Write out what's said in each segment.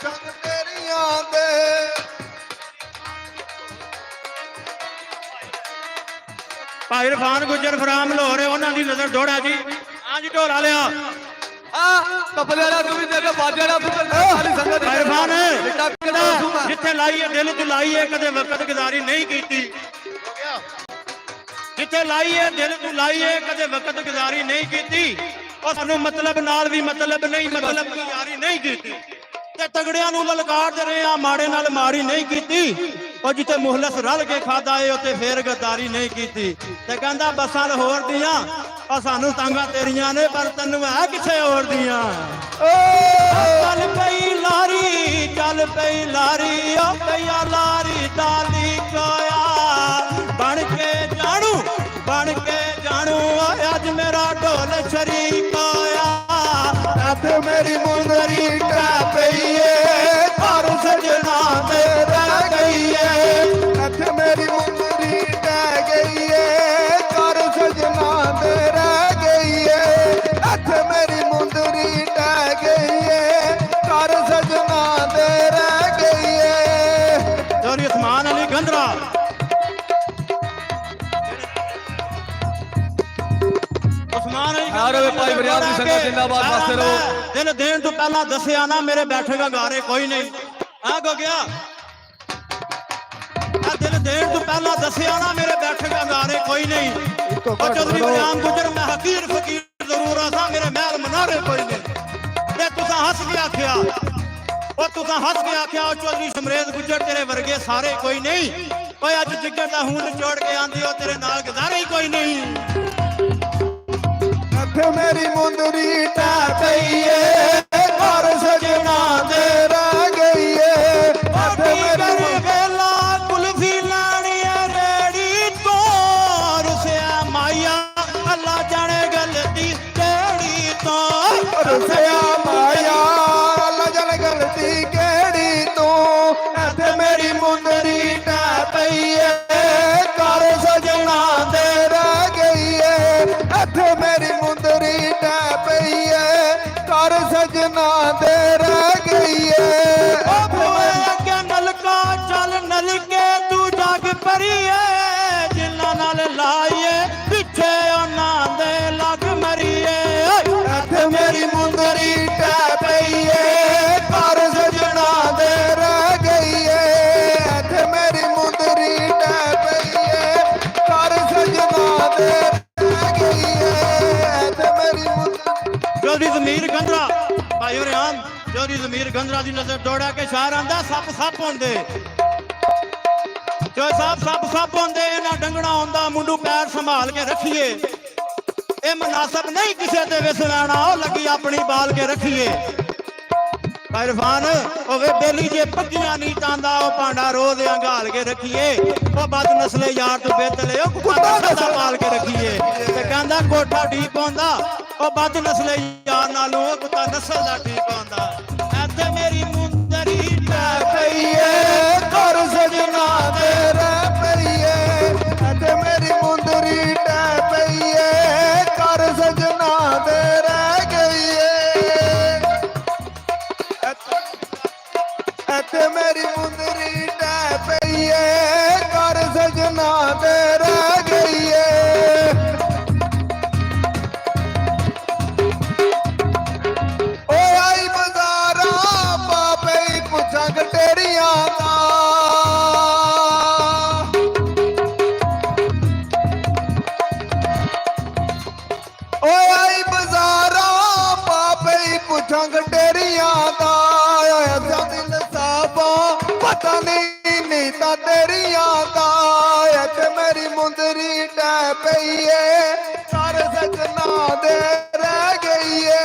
ਸੰਗ ਤੇਰੀਆਂ ਦੇ ਭਾਈ ਇਰਫਾਨ ਗੁੱਜਰ ਫਰਾਮ ਲਾਹੌਰ ਉਹਨਾਂ ਦੀ ਨਜ਼ਰ ਦੋੜਾ ਜੀ ਅੱਜ ਢੋਲਾ ਲਿਆ ਤਬਲੇ ਵਾਲਾ ਤੂੰ ਵੀ ਦੇ ਦੇ ਬਾਜੇ ਵਾਲਾ ਪੁੱਤਰ ਸਾਰੀ ਸੰਗਤ ਭਾਈ ਇਰਫਾਨ ਜਿੱਥੇ ਲਾਈਏ ਦਿਲ ਚ ਲਾਈਏ ਕਦੇ ਵਕਤ ਗੁਜ਼ਾਰੀ ਨਹੀਂ ਕੀਤੀ ਜਿੱਥੇ ਲਾਈਏ ਦਿਲ ਚ ਲਾਈਏ ਕਦੇ ਵਕਤ ਗੁਜ਼ਾਰੀ ਨਹੀਂ ਕੀਤੀ ਉਹ ਸਾਨੂੰ ਮਤਲਬ ਨਾਲ ਵੀ ਮਤਲਬ ਨਹੀਂ ਮਤਲਬ ਦੀ ਯਾਰੀ ਨਹੀਂ ਕੀਤੀ ਤੇ ਤਗੜਿਆਂ ਨੂੰ ਲਲਕਾਰਦੇ ਰਹੇ ਆ ਮਾੜੇ ਨਾਲ ਮਾੜੀ ਨਹੀਂ ਕੀਤੀ ਉਹ ਜਿੱਥੇ ਮੁਹਲਸ ਰਲ ਕੇ ਖਾਦਾ ਏ ਉੱਥੇ ਫੇਰ ਗੱਦਾਰੀ ਨਹੀਂ ਕੀਤੀ ਤੇ ਕਹਿੰਦਾ ਬੱਸਾਂ ਲਾਹੌਰ ਦੀਆਂ ਉਹ ਸਾਨੂੰ ਤਾਂਗਾ ਤੇਰੀਆਂ ਨੇ ਪਰ ਤੈਨੂੰ ਹੈ ਕਿੱਥੇ ਹੋਰ ਦੀਆਂ ਚੱਲ ਪਈ ਲਾਰੀ ਉਹ ਪਈਆ ਲਾਰੀ ਦਾਲੀ ਕੋਇਆ ਬਣ ਕੇ ਜਾਣੂ ਅੱਜ ਮੇਰਾ ਢੋਲ ਸ਼ਰੀਕ ਆਇਆ ਇੱਥੇ ਮੇਰੀ ਮੁੰਦਰੀ ਟਹਿ ਪਈ ਏ ਘਰ ਸਜਣਾ ਦੇ ਰਹਿ ਗਈ ਏ ਇੱਥੇ ਮੇਰੀ ਮੁੰਦਰੀ ਟਹਿ ਗਈ ਏ ਘਰ ਸਜਣਾ ਦੇ ਰਹਿ ਗਈ ਏ ਇੱਥੇ ਮੇਰੀ ਮੁੰਦਰੀ ਟਹਿ ਗਈ ਏ ਘਰ ਸਜਣਾ ਦੇ ਰਹਿ ਗਈ ਏ ਚੌਧਰੀ ਉਸਮਾਨ ਅਲੀ ਗੰਧਰਾ ਯਾਰ ਭਾਈ ਬਰਿਆਦ ਦੀ ਸੰਗਤ ਜ਼ਿੰਦਾਬਾਦ ਵਾਸਤੇ ਰਹੋ ਦਿਲ ਦੇਣ ਤੋਂ ਪਹਿਲਾਂ ਦੱਸਿਆ ਨਾ ਮੇਰੇ ਬੈਠੇ ਗਾਰੇ ਕੋਈ ਨਹੀਂ ਆ ਗੋ ਗਿਆ ਆ ਦਿਲ ਦੇਣ ਤੋਂ ਪਹਿਲਾਂ ਦੱਸਿਆ ਨਾ ਮੇਰੇ ਬੈਠੇ ਗਾਰੇ ਕੋਈ ਨਹੀਂ ਉਹ ਚੌਧਰੀ ਬਰਿਆਮ ਗੁੱਜਰ ਮੈਂ ਹਕੀਰ ਫਕੀਰ ਜ਼ਰੂਰ ਆਸਾਂ ਮੇਰੇ ਮਹਿਲ ਮਨਾਰੇ ਕੋਈ ਨਹੀਂ ਤੇ ਤੁਸੀਂ ਹੱਸ ਕੇ ਆਖਿਆ ਉਹ ਚੌਧਰੀ ਸ਼ਮਰੇਜ਼ ਗੁੱਜਰ ਤੇਰੇ ਵਰਗੇ ਸਾਰੇ ਕੋਈ ਨਹੀਂ ਓਏ ਅੱਜ ਜਿੱਗਰ ਦਾ ਹੂੰਦ ਚੋੜ ਕੇ ਆਂਦੀ ਉਹ ਤੇਰੇ ਨਾਲ ਗੁਜ਼ਾਰੇ ਹੀ ਕੋਈ ਨਹੀਂ ਇੱਥੇ ਮੇਰੀ ਮੁੰਦਰੀ ਟਹਿ ਪਈ ਏ ਘਰ ਸਜਣਾ ਦੇ ਰਹਿ ਗਈ ਏ ਇੱਥੇ ਮੇਰੀ ਵੇਲਾ ਕੁਲਫੀ ਲਾਣੀ ਰੇੜੀ ਤੋਂ ਰੁਸਿਆ ਮਾਇਆ ਅੱਲਾ ਜਾਣੇ ਗਲਤੀ ਕਿਹੜੀ ਤੋਂ ਰੁਸਿਆ ਮਾਇਆ ਅੱਲਾ ਜਾਣੇ ਗਲਤੀ ਕਿਹੜੀ ਤੋਂ ਇੱਥੇ ਮੇਰੀ ਮੁੰਦਰੀ ਟਹਿ ਪਈ ਏ ਘਰ ਸਜਣਾ ਦੇ ਰਹਿ ਗਈ ਏ ਇੱਥੇ ਮੇਰੀ ਮੁੰਦਰੀ ਟਹਿ ਪਈ ਏ ਘਰ ਸਜਣਾ ਦੇ ਰਹਿ ਗਈ ਏ ਉਹ ਭੋਏ ਅੱਗੇ ਨਲਕਾ ਚੱਲ ਨਲਕੇ ਤੂੰ ਜਗ ਪਰੀਏ ਜਿਨ੍ਹਾਂ ਨਾਲ ਲਾਈਏ ਪਿੱਛੇ ਉਹਨਾਂ ਦੇ ਲੱਗ ਮਰੀਏ ਇੱਥੇ ਮੇਰੀ ਮੁੰਦਰੀ ਟਹਿ ਪਈ ਏ ਘਰ ਸਜਣਾ ਦੇ ਰਹਿ ਗਈ ਏ ਇੱਥੇ ਮੇਰੀ ਮੁੰਦਰੀ ਟਹਿ ਪਈ ਏ ਘਰ ਸਜਣਾ ਦੇ ਰਹਿ ਗਈ ਏ ਇੱਥੇ ਮੇਰੀ ਚੌਧਰੀ ਜ਼ਮੀਰ ਗੰਧਰਾ ਭਾਈ ਰਿਆਮ ਚੌਧਰੀ ਜ਼ਮੀਰ ਗੰਧਰਾ ਦੀ ਨਜ਼ਰ ਦੌੜਾ ਕੇ ਸ਼ਾਇਰ ਆਂਦਾ ਸੱਪ ਹੁੰਦੇ ਜੋ ਸੱਪ ਹੁੰਦੇ ਇਹਨਾਂ ਡੰਗਣਾ ਹੁੰਦਾ ਮੁੰਡੂ ਪੈਰ ਸੰਭਾਲ ਕੇ ਰੱਖੀਏ ਇਹ ਮਨਾਸਬ ਨਹੀਂ ਕਿਸੇ ਤੇ ਵਿਸਵਾਣਾ ਉਹ ਲੱਗੀ ਆਪਣੀ ਬਾਲ ਕੇ ਰੱਖੀਏ ਭਾਈ ਇਰਫਾਨ ਹੋਵੇ ਬੇਲੀ ਜੇ ਪੱਕੀਆਂ ਨਹੀਂ ਤਾਂਦਾ ਉਹ ਭਾਂਡਾ ਰੋਜ਼ ਅੰਗਾਲ ਕੇ ਰੱਖੀਏ ਉਹ ਬਦ ਨਸਲੇ ਯਾਰ ਤੋਂ ਬੇਤਲੇ ਉਹ ਕੁੱਤਾ ਸਦਾ ਪਾਲ ਕੇ ਰੱਖੀਏ ਤੇ ਕਹਿੰਦਾ ਕੋਠਾ ਠੀਕ ਹੁੰਦਾ ਉਹ ਬਦ ਨਸਲੇ ਯਾਰ ਨਾਲੋਂ ਉਹ ਕੁੱਤਾ ਨਸਲ ਦਾ ਠੀਕ ਹੁੰਦਾ ਇੱਥੇ ਮੇਰੀ ਮੁੰਦਰੀ ਟਹਿ ਪਈ ਏ ਘਰ ਸਜਣਾ ਦੇ ਰਹਿ ਪਈ ਏ ਇੱਥੇ ਮੇਰੀ ਮੁੰਦਰੀ ਟਹਿ ਪਈ ਏ ਘਰ ਸਜਣਾ ਦੇ ਰਹਿ ਗਈ ਏ ਇੱਥੇ ਮੇਰੀ ਮੁੰਦਰੀ ਟਹਿ ਪਈ ਏ ਘਰ ਸਜਣਾ ਦੇ ਰਹਿ ਗਈ ਏ ਓਏ ਆਈ ਬਜ਼ਾਰਾਂ ਬਾਬੇ ਪੁੱਛਾਂ ਗਟੇਰੀਆਂ ਦਾ ਓਏ ਆਈ ਬਜ਼ਾਰਾਂ ਬਾਬੇ ਪੁੱਛਾਂ ਗਟੇਰੀਆਂ ਦਾ ਆਇਆ ਦਿਲ ਸਾਬਾ ਪਤਾ ਨਹੀਂ ਤਾਂ ਤੇਰੀਆਂ ਦਾ ਇੱਥੇ ਮੇਰੀ ਮੁੰਦਰੀ ਟਹਿ ਪਈ ਏ ਸਾਰੇ ਸਜਣਾ ਦੇ ਰਹਿ ਗਈ ਏ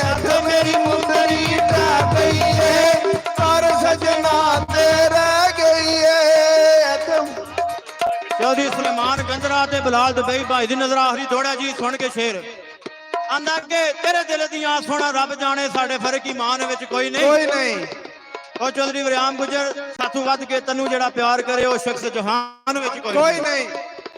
ਇੱਥੇ ਮੇਰੀ ਮੁੰਦਰੀ ਟਹਿ ਪਈ ਏ ਸਾਰੇ ਸਜਣਾ ਦੇ ਰਹਿ ਗਈ ਏ ਚੌਧਰੀ ਸੁਲੇਮਾਨ ਗੰਧਰਾ ਤੇ ਬਲਾਲ ਦੁਬਈ ਭਾਈ ਦੀ ਨਜ਼ਰ ਆਖਰੀ ਥੋੜਾ ਜੀ ਸੁਣ ਕੇ ਸ਼ੇਰ ਆਂਦਾ ਕਿ ਤੇਰੇ ਦਿਲ ਦੀਆਂ ਸੋਹਣਾ ਰੱਬ ਜਾਣੇ ਸਾਡੇ ਫਰਕ ਈਮਾਨ ਵਿੱਚ ਕੋਈ ਨਹੀਂ ਉਹ ਚੌਧਰੀ ਬਰਿਆਮ ਗੁੱਜਰ ਸਾਥੋਂ ਵੱਧ ਕੇ ਤੈਨੂੰ ਜਿਹੜਾ ਪਿਆਰ ਕਰੇ ਉਹ ਸ਼ਖਸ ਜਹਾਨ ਵਿੱਚ ਕੋਈ ਨਹੀਂ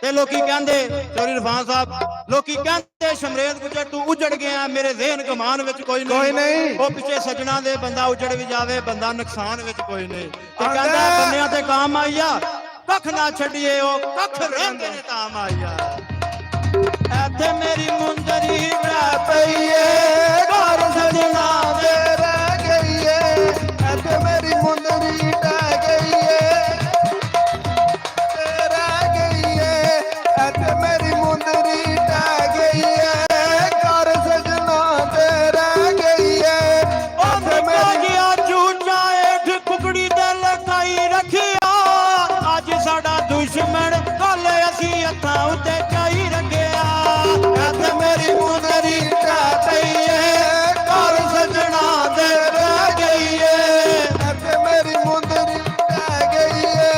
ਤੇ ਲੋਕੀ ਕਹਿੰਦੇ ਚੌਧਰੀ ਇਰਫਾਨ ਸਾਹਿਬ, ਲੋਕੀ ਕਹਿੰਦੇ ਸ਼ਮਰੇਦ ਗੁੱਜਰ ਤੂੰ ਉਜੜ ਗਿਆ, ਮੇਰੇ ਜ਼ਿਹਨ ਗਮਾਨ ਵਿੱਚ ਕੋਈ ਕੋਈ ਨਹੀਂ। ਉਹ ਪਿੱਛੇ ਸੱਜਣਾ ਦੇ ਬੰਦਾ ਉਜੜ ਵੀ ਜਾਵੇ, ਬੰਦਾ ਨੁਕਸਾਨ ਵਿੱਚ ਕੋਈ ਨਹੀਂ। ਤੇ ਆਂਦਾ ਕਹਿੰਦਾ ਬੰਨਿਆਂ ਤੇ ਕਾਮ ਆਈਆ, ਕੱਖ ਨਾ ਛੱਡੀਏ ਉਹ ਕੱਖ ਰਹਿੰਦੇ ਨੇ ਤਾਮ ਆਈਆ। ਇੱਥੇ ਮੇਰੀ ਮੁੰਦਰੀ ਰਹਿ ਪਈ ਏ, ਘਰ ਸਜਣਾ ਦੇ ਰਹਿ ਗਈ ਏ, ਇੱਥੇ ਮੇਰੀ ਮੁੰਦਰੀ ਟਹਿ ਗਈ ਏ, ਰਹਿ ਗਈ ਏ, ਇੱਥੇ ਮੇਰੀ ਮੁੰਦਰੀ ਟਹਿ ਗਈ ਏ, ਘਰ ਸਜਣਾ ਤੇ ਰਹਿ ਗਈ ਏ, ਇੱਥੇ ਮੇਰੀ ਗਿਆ ਚੂਚਾ ਏਠ ਕੁਕੜੀ ਦੇ ਲਕਾਈ ਰੱਖਿਆ, ਅੱਜ ਸਾਡਾ ਦੁਸ਼ਮਣ ਕੱਲ ਅਸੀਂ ਅੱਖਾਂ ਉੱਤੇ ਚਾਈ ਰੱਖਿਆ। ਇੱਥੇ ਮੇਰੀ ਮੁੰਦਰੀ ਟਹਿ ਪਈ ਏ, ਘਰ ਸਜਣਾ ਤੇ ਰਹਿ ਗਈ ਏ, ਇੱਥੇ ਮੇਰੀ ਮੁੰਦਰੀ ਟਹਿ ਗਈ ਏ,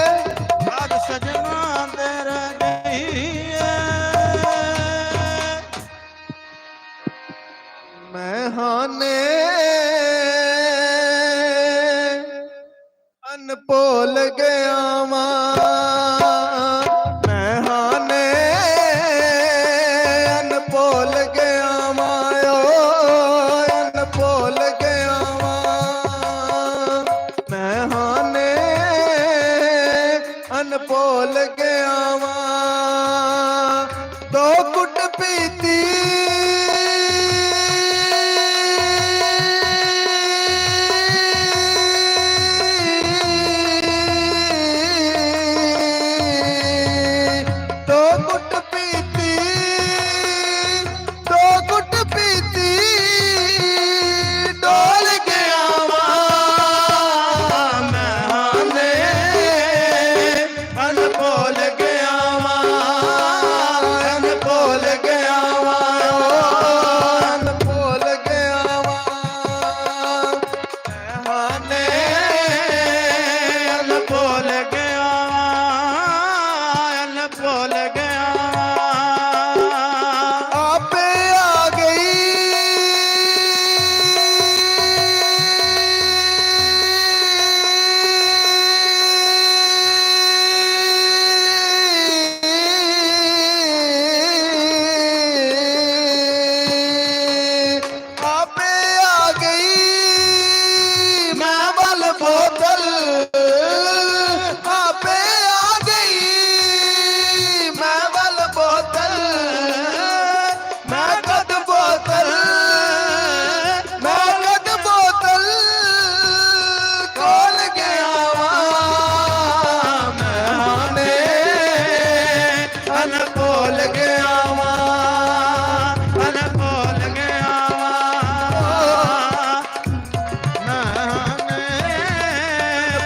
ਘਰ ਸਜਣਾ ਤੇ ਰਹਿ ਗਈ ਏ। ਮੈਂ ਹਾਨੇ ਅਨਭੁੱਲ ਗਿਆ ਵਾਂ, ਮੈਂ ਹਾਨੇ ਅਨਭੁੱਲ ਗਿਆ ਵਾਂ, ਓ ਅਨਭੁੱਲ ਗਿਆ ਵਾਂ, ਮੈਂ ਹਾਨੇ ਅਨਭੁੱਲ ਗਿਆ ਵਾਂ, ਦੋ ਕੁੱਟ ਪੀਤੀ ਦੋ ਕੁੱਟ ਪੀਤੀ, ਦੋ ਕੁੱਟ ਪੀਤੀ, ਡੋਲ ਗਿਆ ਵਾਂ, ਮੈਂ ਹਾਨੇ ਅਨਭੁੱਲ ਗਿਆ ਵਾਂ, ਅਨਭੁੱਲ ਗਿਆ ਵਾਂ, ਅਨਭੁੱਲ ਗਿਆ ਵਾਂ, ਮੈਂ ਹਾਨੇ ਅਨਭੁੱਲ ਗਿਆ, ਅਨਭੁੱਲ ਗਿਆ। ਆਪੇ ਆ ਗਈ ਆਪੇ ਆ ਗਈ ਮੈਂ ਵੱਲ ਬੋਤਲ, ਆਪੇ ਆ ਗਈ ਮੈਂ ਵੱਲ ਬੋਤਲ, ਮੈਂ ਕਦ ਬੋਤਲ, ਮੈਂ ਕਦ ਬੋਤਲ ਖੋਲ ਗਿਆ ਵਾਂ, ਮੈਂ ਹਾਨੇ ਅਨਭੁੱਲ ਗਿਆ ਵਾਂ, ਅਨਭੁੱਲ ਗਿਆ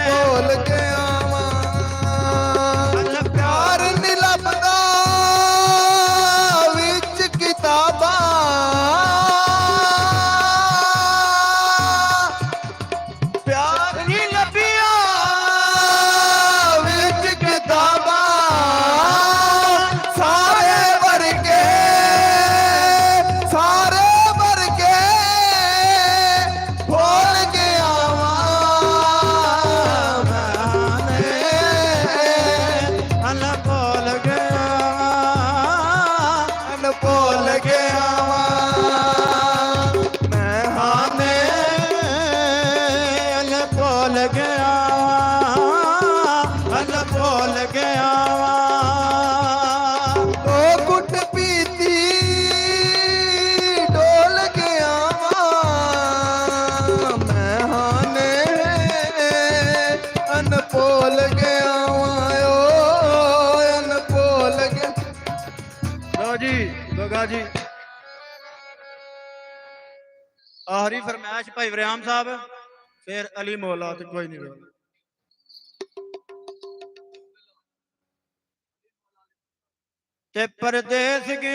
ਭੁੱਲ ਗਿਆ ਵਾਂ, ਪਿਆਰ ਨੀ ਲੱਭਦਾ ਵਿੱਚ ਕਿਤਾਬਾਂ, ਪਿਆਰ ਨੀ ਲੱਭਿਆ ਵਿੱਚ ਕਿਤਾਬਾਂ, ਸਾਰੇ ਵਰਗੇ, ਸਾਰੇ ਵਰਗੇ ਭੁੱਲ ਗਿਆ ਵਾਂ, ਮੈਂ ਅਨਭੁੱਲ ਗਿਆ, ਅਨਭੁੱਲ ਗਿਆ ਵਾਂ, ਮੈਂ ਹਾਨੇ ਅਨਭੁੱਲ ਗਿਆ, ਅਨਭੁੱਲ ਗਿਆ। ਉਹ ਗੁੱਟ ਪੀਤੀ ਡੋਲ ਗਿਆ ਵਾਂ, ਮੈਂ ਹਾਨੇ ਅਨਭੁੱਲ ਗਿਆ ਵਾਂ, ਓ ਅਨਭੁੱਲ ਗਿਆ। ਲਓ ਜੀ ਗੋਗਾ ਜੀ, ਆਖਰੀ ਫਰਮਾਇਸ਼ ਭਾਈ ਵਰਿਆਮ ਸਾਹਿਬ, ਫਿਰ ਅਲੀ ਮੌਲਾ ਤੇ ਕੋਈ ਨਹੀਂ। ਤੇ ਪਰਦੇਸ